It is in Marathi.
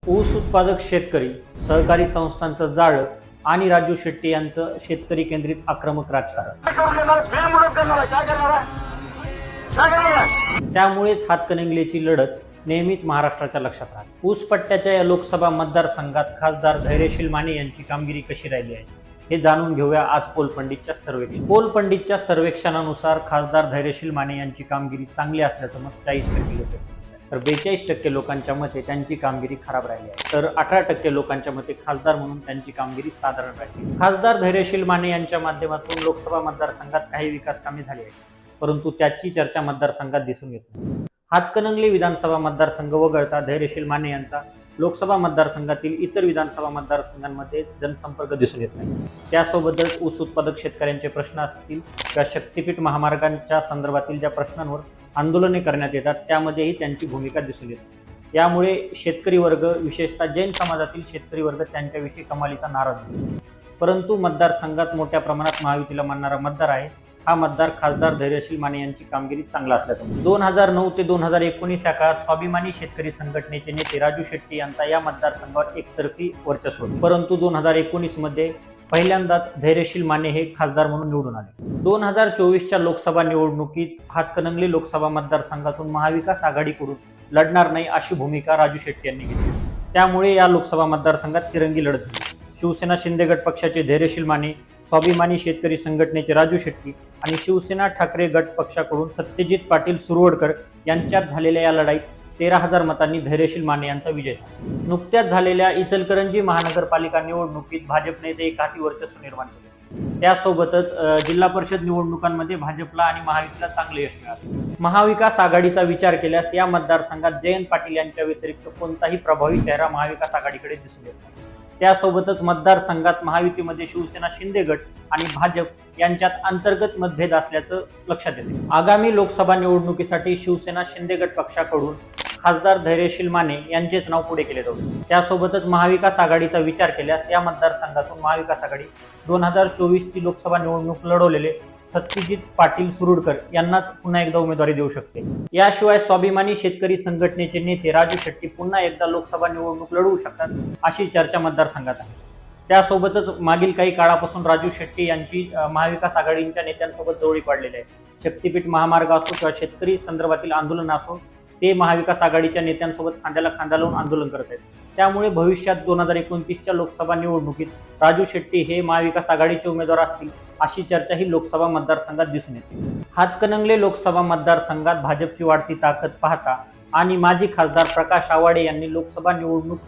ऊस उत्पादक शेतकरी, सहकारी संस्थांचं जाळं आणि राजू शेट्टी यांचं शेतकरी केंद्रित आक्रमक राजकारण. त्यामुळेच हातकणंगलेची लढत नेहमीच महाराष्ट्राच्या लक्षात राहते. ऊसपट्ट्याच्या या लोकसभा मतदारसंघात खासदार धैर्यशील माने यांची कामगिरी कशी राहिली आहे हे जाणून घेऊया आज पोलपंडितच्या सर्वेक्षणानुसार खासदार धैर्यशील माने यांची कामगिरी चांगली असल्याचं मत 40% होते, तर 42% लोकांच्या मते त्यांची कामगिरी खराब राहिली आहे, तर 18% लोकांच्या मते खासदार म्हणून त्यांची कामगिरी साधारण राहिली. खासदार धैर्यशील माने यांच्या माध्यमातून लोकसभा मतदारसंघात काही विकास कामे झाली आहेत, परंतु त्याची चर्चा मतदारसंघात दिसून येत नाही. हातकणंगले विधानसभा मतदारसंघ वगळता धैर्यशील माने यांचा लोकसभा मतदारसंघातील इतर विधानसभा मतदारसंघांमध्ये जनसंपर्क दिसून येत नाही. त्यासोबतच ऊस उत्पादक शेतकऱ्यांचे प्रश्न असतील किंवा शक्तीपीठ महामार्गांच्या संदर्भातील ज्या प्रश्नांवर आंदोलने करण्यात येतात त्यामध्येही त्यांची भूमिका दिसून येते. यामुळे शेतकरी वर्ग, विशेषतः जैन समाजातील शेतकरी वर्ग त्यांच्याविषयी कमालीचा नाराज दिसतो. परंतु मतदारसंघात मोठ्या प्रमाणात महायुतीला मानणारा मतदार आहे. हा मतदार खासदार धैर्यशील माने यांची कामगिरी चांगला असल्याचं 2009 ते 2019 या काळात स्वाभिमानी शेतकरी संघटनेचे नेते राजू शेट्टी यांचा या मतदारसंघावर एकतर्फी वर्चस्व होते. परंतु 2019 मध्ये पहिल्यांदाच धैर्यशील माने हे खासदार म्हणून निवडून आले. 2024च्या लोकसभा निवडणुकीत हातकणंगले लोकसभा मतदारसंघातून महाविकास आघाडीकडून लढणार नाही अशी भूमिका राजू शेट्टी यांनी घेतली. त्यामुळे या लोकसभा मतदारसंघात तिरंगी लढत झाली. शिवसेना शिंदे गट पक्षाचे धैर्यशील माने, स्वाभिमानी शेतकरी संघटनेचे राजू शेट्टी आणि शिवसेना ठाकरे गट पक्षाकडून सत्यजित पाटील सुरवडकर यांच्यात झालेल्या या लढाईत 13,000 मतांनी धैर्यशील माने यांचा विजय झाला. नुकत्याच झालेल्या इचलकरंजी महानगरपालिका निवडणुकीत भाजपने एक हाती वर्चस्व निर्माण केले. त्यासोबतच जिल्हा परिषद निवडणुकांमध्ये भाजपला आणि महायुतीला चांगले यश मिळाले. महाविकास आघाडीचा विचार केल्यास या मतदारसंघात जयंत पाटील यांच्या व्यतिरिक्त कोणताही प्रभावी चेहरा महाविकास आघाडीकडे दिसून येत नाही. त्यासोबतच मतदारसंघात महायुतीमध्ये शिवसेना शिंदे गट आणि भाजप यांच्यात अंतर्गत मतभेद असल्याचं लक्षात येते. आगामी लोकसभा निवडणुकीसाठी शिवसेना शिंदे गट पक्षाकडून खासदार धैर्यशील माने यांचेच नाव पुढे केले जाऊ. त्यासोबतच महाविकास आघाडीचा विचार केल्यास या मतदारसंघातून महाविकास आघाडी 2024ची लोकसभा निवडणूक लढवलेले सत्यजित पाटील सुरवडकर यांनाच पुन्हा एकदा उमेदवारी देऊ शकते. याशिवाय स्वाभिमानी शेतकरी संघटनेचे नेते राजू शेट्टी पुन्हा एकदा लोकसभा निवडणूक लढवू शकतात अशी चर्चा मतदारसंघात आहे. त्यासोबतच मागील काही काळापासून राजू शेट्टी यांची महाविकास आघाडीच्या नेत्यांसोबत जवळीक वाढलेली आहे. शक्तीपीठ महामार्ग असो किंवा शेतकरी संदर्भातील आंदोलन असो, ते महाविकास आघाडीच्या नेत्यांसोबत खांद्याला खांदा लावून आंदोलन करत आहेत. त्यामुळे भविष्यात 2029च्या लोकसभा निवडणुकीत राजू शेट्टी हे महाविकास आघाडीचे उमेदवार असतील अशी चर्चा ही लोकसभा मतदारसंघात दिसून येते. हातकणंगले लोकसभा मतदारसंघात भाजपची वाढती ताकद पाहता आणि माजी खासदार प्रकाश आवाडे यांनी लोकसभा निवडणूक